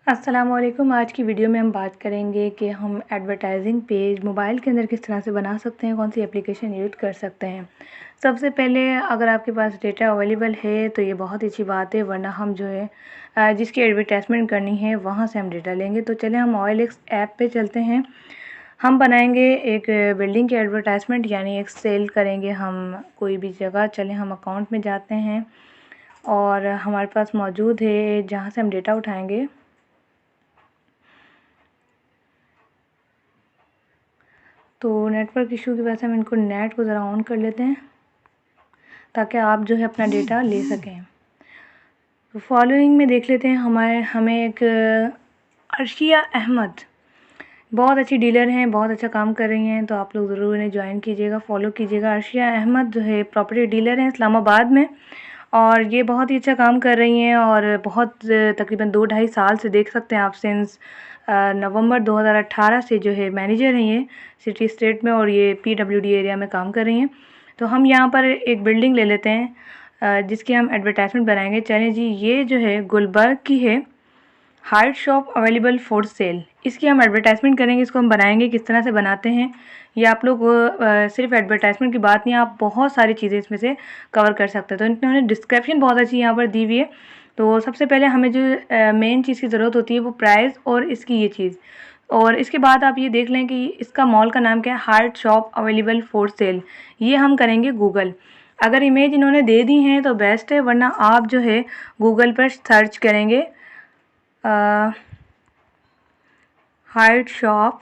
अस्सलामुअलैकुम। आज की वीडियो में हम बात करेंगे कि हम एडवर्टाइजिंग पेज मोबाइल के अंदर किस तरह से बना सकते हैं, कौन सी एप्लीकेशन यूज़ कर सकते हैं। सबसे पहले अगर आपके पास डेटा अवेलेबल है तो ये बहुत अच्छी बात है, वरना हम जो है जिसकी एडवर्टाइजमेंट करनी है वहाँ से हम डेटा लेंगे। तो चले हम OLX ऐप पे चलते हैं। हम बनाएंगे एक बिल्डिंग की एडवर्टाइजमेंट, यानी एक सेल करेंगे हम कोई भी जगह। चले हम अकाउंट में जाते हैं और हमारे पास मौजूद है जहाँ से हम डेटा उठाएंगे। तो नेटवर्क इशू की वजह से हम इनको नेट को ज़रा ऑन कर लेते हैं ताकि आप जो है अपना डेटा ले सकें। तो फॉलोइंग में देख लेते हैं हमें एक अर्शिया अहमद, बहुत अच्छी डीलर हैं, बहुत अच्छा काम कर रही हैं, तो आप लोग ज़रूर इन्हें ज्वाइन कीजिएगा, फॉलो कीजिएगा। अर्शिया अहमद जो है प्रॉपर्टी डीलर हैं इस्लामाबाद में, और ये बहुत ही अच्छा काम कर रही हैं और बहुत तकरीबन 2-2.5 साल से देख सकते हैं आप, सिंस नवंबर 2018 से जो है मैनेजर हैं ये सिटी स्टेट में, और ये PWD एरिया में काम कर रही हैं। तो हम यहाँ पर एक बिल्डिंग ले लेते हैं जिसकी हम एडवर्टाइजमेंट बनाएंगे। चलें जी, ये जो है गुलबर्ग की है, hard shop available for cell, इसकी हम एडवर्टाइजमेंट करेंगे। इसको हम बनाएंगे, किस तरह से बनाते हैं ये आप लोग सिर्फ एडवर्टाइजमेंट की बात नहीं, आप बहुत सारी चीज़ें इसमें से कवर कर सकते हैं। तो इन्होंने डिस्क्रिप्शन बहुत अच्छी यहाँ पर दी हुई है। तो सबसे पहले हमें जो मेन चीज़ की ज़रूरत होती है वो प्राइस और इसकी ये चीज़, और इसके बाद आप ये देख लें कि इसका मॉल का नाम क्या है, hard shop available for cell. ये हम करेंगे गूगल। अगर इमेज इन्होंने दे दी हैं तो बेस्ट है, वरना आप जो है गूगल पर सर्च करेंगे हार्ड शॉप,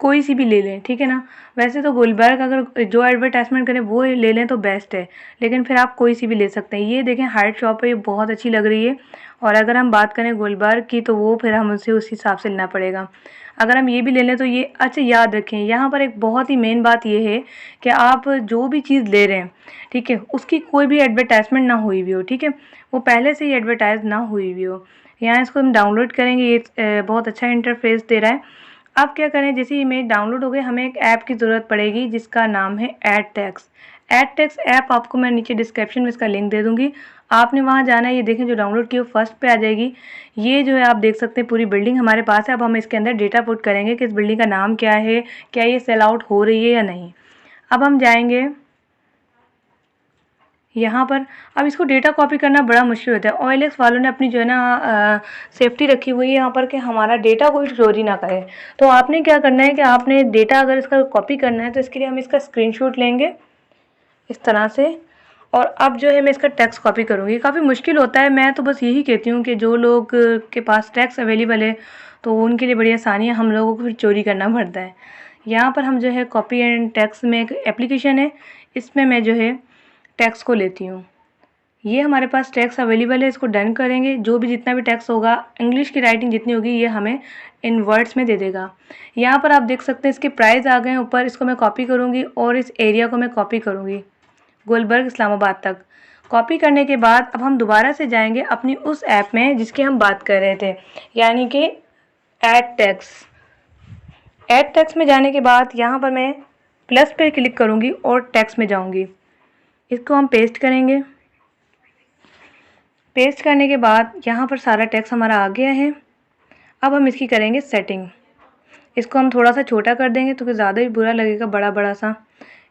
कोई सी भी ले लें, ठीक है ना। वैसे तो गुलबर्ग अगर जो एडवर्टाइजमेंट करें वो ले लें तो बेस्ट है, लेकिन फिर आप कोई सी भी ले सकते हैं। ये देखें हार्ड शॉप है, ये बहुत अच्छी लग रही है। और अगर हम बात करें गुलबर्ग की तो वो फिर हम उसे उस हिसाब से लेना पड़ेगा। अगर हम ये भी ले लें तो ये अच्छा, याद रखें यहाँ पर एक बहुत ही मेन बात ये है कि आप जो भी चीज़ ले रहे हैं, ठीक है, उसकी कोई भी एडवर्टाइजमेंट ना हुई हुई हो, ठीक है, वो पहले से ही एडवर्टाइज ना हुई हुई हो। यहाँ इसको हम डाउनलोड करेंगे, ये बहुत अच्छा इंटरफेस दे रहा है। अब क्या करें, जैसे इमेज डाउनलोड हो गई, हमें एक ऐप की ज़रूरत पड़ेगी जिसका नाम है एडटेक्स। एडटेक्स ऐप आपको मैं नीचे डिस्क्रिप्शन में इसका लिंक दे दूँगी, आपने वहाँ जाना है। ये देखें जो डाउनलोड की वो फर्स्ट पे आ जाएगी। ये जो है आप देख सकते हैं पूरी बिल्डिंग हमारे पास है। अब हम इसके अंदर डेटा पुट करेंगे कि इस बिल्डिंग का नाम क्या है, क्या ये सेल आउट हो रही है या नहीं। अब हम जाएंगे यहाँ पर। अब इसको डेटा कॉपी करना बड़ा मुश्किल होता है। OLX वालों ने अपनी जो है ना सेफ्टी रखी हुई है यहाँ पर कि हमारा डेटा कोई चोरी ना करे। तो आपने क्या करना है कि आपने डेटा अगर इसका कॉपी करना है तो इसके लिए हम इसका स्क्रीनशॉट लेंगे इस तरह से, और अब जो है मैं इसका टेक्स्ट कॉपी करूँगी। काफ़ी मुश्किल होता है, मैं तो बस यही कहती हूँ कि जो लोग के पास टेक्स्ट अवेलेबल है तो उनके लिए बड़ी आसानी है, हम लोगों को फिर चोरी करना पड़ता है। यहाँ पर हम जो है कॉपी एंड टेक्स्ट में एक एप्लीकेशन है, इसमें मैं जो है टेक्स्ट को लेती हूँ। ये हमारे पास टेक्स्ट अवेलेबल है, इसको डन करेंगे। जो भी जितना भी टेक्स्ट होगा, इंग्लिश की राइटिंग जितनी होगी ये हमें इन वर्ड्स में दे देगा। यहाँ पर आप देख सकते हैं इसके प्राइस आ गए हैं ऊपर, इसको मैं कॉपी करूँगी और इस एरिया को मैं कॉपी करूँगी गुलबर्ग इस्लामाबाद तक। कॉपी करने के बाद अब हम दोबारा से जाएंगे अपनी उस ऐप में जिसकी हम बात कर रहे थे, यानी कि एडटेक्स। एडटेक्स में जाने के बाद यहाँ पर मैं प्लस पे क्लिक करूँगी और टेक्स्ट में जाऊँगी। इसको हम पेस्ट करेंगे। पेस्ट करने के बाद यहाँ पर सारा टेक्स्ट हमारा आ गया है। अब हम इसकी करेंगे सेटिंग। इसको हम थोड़ा सा छोटा कर देंगे तो ज़्यादा ही बुरा लगेगा बड़ा बड़ा सा।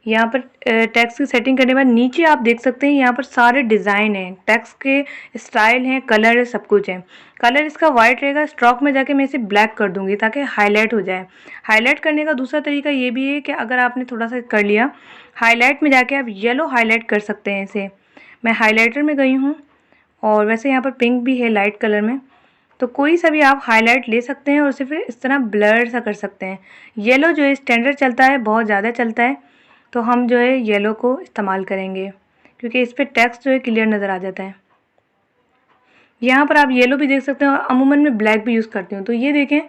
यहाँ पर टेक्स्ट की सेटिंग करने के बाद नीचे आप देख सकते हैं यहाँ पर सारे डिज़ाइन हैं, टेक्स्ट के स्टाइल हैं, कलर है, सब कुछ है। कलर इसका वाइट रहेगा। स्ट्रोक में जाके मैं इसे ब्लैक कर दूँगी ताकि हाईलाइट हो जाए। हाईलाइट करने का दूसरा तरीका ये भी है कि अगर आपने थोड़ा सा कर लिया, हाईलाइट में जाके आप येलो हाईलाइट कर सकते हैं इसे। मैं हाईलाइटर में गई हूँ, और वैसे यहाँ पर पिंक भी है लाइट कलर में, तो कोई सा भी आप हाईलाइट ले सकते हैं और उसे फिर इस तरह ब्लर सा कर सकते हैं। येलो जो है स्टैंडर्ड चलता है, बहुत ज़्यादा चलता है, तो हम जो है येलो को इस्तेमाल करेंगे क्योंकि इस पर टेक्स्ट जो है क्लियर नज़र आ जाता है। यहाँ पर आप येलो भी देख सकते हैं, और अमूमन मैं ब्लैक भी यूज़ करती हूँ। तो ये देखें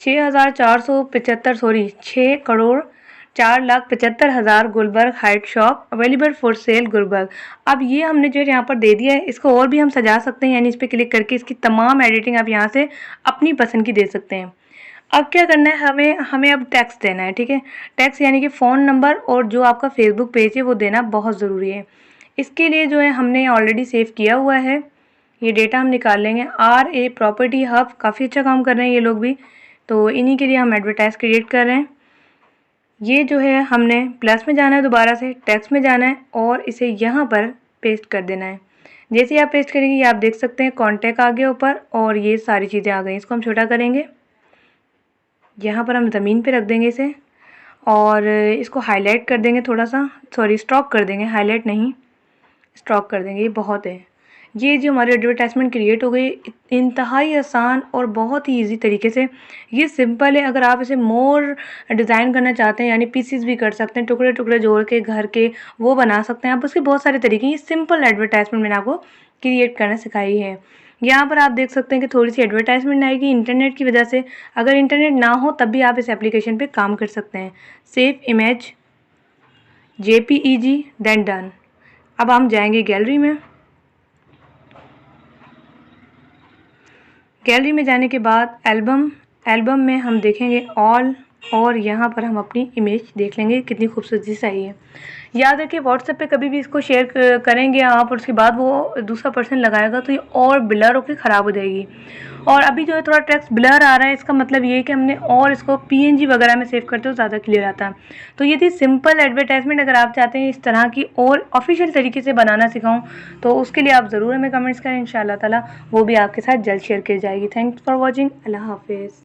6,475 Gulberg height shop available for sale Gulberg. अब ये हमने जो यहाँ पर दे दिया है, इसको और भी हम सजा सकते हैं, यानी इस पर क्लिक करके इसकी तमाम एडिटिंग आप यहाँ से अपनी पसंद की दे सकते हैं। अब क्या करना है, हमें अब टेक्स्ट देना है, ठीक है। टेक्स्ट यानी कि फ़ोन नंबर और जो आपका फेसबुक पेज है वो देना बहुत ज़रूरी है। इसके लिए जो है हमने ऑलरेडी सेव किया हुआ है, ये डेटा हम निकाल लेंगे। RA प्रॉपर्टी हब काफ़ी अच्छा काम कर रहे हैं ये लोग भी, तो इन्हीं के लिए हम एडवर्टाइज क्रिएट कर रहे हैं। ये जो है हमने प्लस में जाना है, दोबारा से टेक्स्ट में जाना है और इसे यहाँ पर पेस्ट कर देना है। जैसे ही आप पेस्ट करेंगे ये आप देख सकते हैं कॉन्टैक्ट आ गया ऊपर और ये सारी चीज़ें आ गई। इसको हम छोटा करेंगे, यहाँ पर हम ज़मीन पे रख देंगे इसे और इसको हाईलाइट कर देंगे थोड़ा सा, सॉरी स्ट्रोक कर देंगे, हाईलाइट नहीं स्ट्रोक कर देंगे। ये बहुत है। ये जो हमारी एडवर्टाइजमेंट क्रिएट हो गई इंतहाई आसान और बहुत ही इजी तरीके से। ये सिंपल है। अगर आप इसे मोर डिज़ाइन करना चाहते हैं यानी पीसीस भी कर सकते हैं, टुकड़े टुकड़े जोड़ के घर के वो बना सकते हैं आप। उसके बहुत सारे तरीके। ये सिंपल एडवर्टाइजमेंट मैंने आपको क्रिएट करना सिखाई है। यहाँ पर आप देख सकते हैं कि थोड़ी सी एडवर्टाइजमेंट आएगी इंटरनेट की वजह से। अगर इंटरनेट ना हो तब भी आप इस एप्लीकेशन पे काम कर सकते हैं। Save image JPEG then done. अब हम जाएंगे गैलरी में। गैलरी में जाने के बाद एल्बम में हम देखेंगे ऑल और यहाँ पर हम अपनी इमेज देख लेंगे कितनी खूबसूरती से आई है। याद रखिए व्हाट्सएप पे कभी भी इसको शेयर करेंगे आप और उसके बाद वो दूसरा पर्सन लगाएगा तो ये और ब्लर होकर ख़राब हो जाएगी। और अभी जो है थोड़ा टेक्स्ट ब्लर आ रहा है, इसका मतलब ये है कि हमने और इसको PNG वगैरह में सेव करते हो ज़्यादा क्लियर आता है। तो ये थी सिंपल एडवर्टाइजमेंट। अगर आप चाहते हैं इस तरह की और ऑफिशियल तरीके से बनाना सिखाऊं तो उसके लिए आप ज़रूर हमें कमेंट्स करें। इंशाअल्लाह ताला वो भी आपके साथ जल्द शेयर की जाएगी। Thanks for watching. अल्लाह हाफिज़।